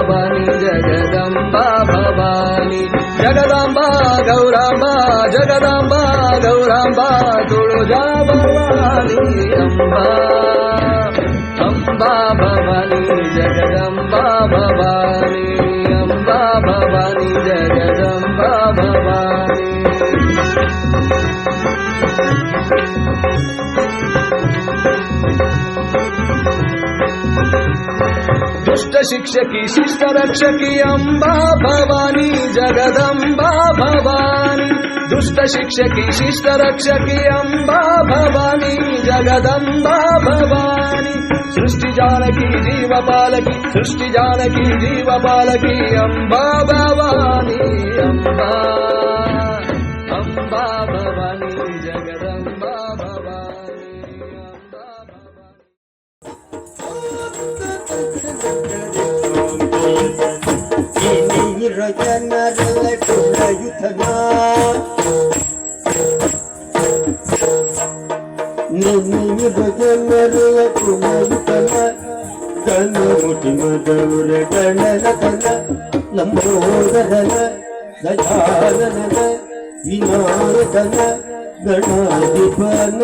ಭವಾನಿ ಜಗದಂಬಾ ಭವಾನಿ ಜಗದಾಂಬಾ ಗೌರಾಂಬಾ ಜಗದಾಂಬಾ ಗೌರಾಂಬಾ ತುಳಜಾ ಭವಾನಿ ಅಂಬಾ ಅಂಬಾ ಭವಾನಿ ಜಗದಂಬಾ ಭವಾನಿ ಅಂಬಾ ಭವಾನಿ ಜಗದಂಬಾ ಭವಾನಿ ದುಷ್ಟ ಶಿಕ್ಷಕಿ ಶಿಷ್ಟ ರಕ್ಷಕಿ ಅಂಬಾ ಭವಾನಿ ಜಗದಂಬಾ ಭವಾನಿ ದುಷ್ಟ ಶಿಕ್ಷಕಿ ಶಿಷ್ಟ ರಕ್ಷಕಿ ಅಂಬಾ ಭವಾನಿ ಜಗದಂಬಾ ಭವಾನಿ ಸೃಷ್ಟಿ ಜಾನಕಿ ಜೀವ ಪಾಲಕಿ ಸೃಷ್ಟಿ ಜಾನಕಿ ಜೀವ ಪಾಲಕಿ ಅಂಬಾ ಭವಾನಿ ಅಂಬಾ ಅಂಬಾ ಭವಾನಿ ಜಗದಂಬಾ ಭವಾನಿ ಅಂಬಾ ಜನರಲ್ಲ ಕುಲಯುಧನ ಜನರಲ್ಲ ಕುಲಯುಧನ ಗಣ ಮುಟಿ ಮದೌರ ಗಣರತನ ಲಂಬೋದರನ ಗಜಾನನ ವಿನಾಯಕನ ಗಣಾಧಿಪನ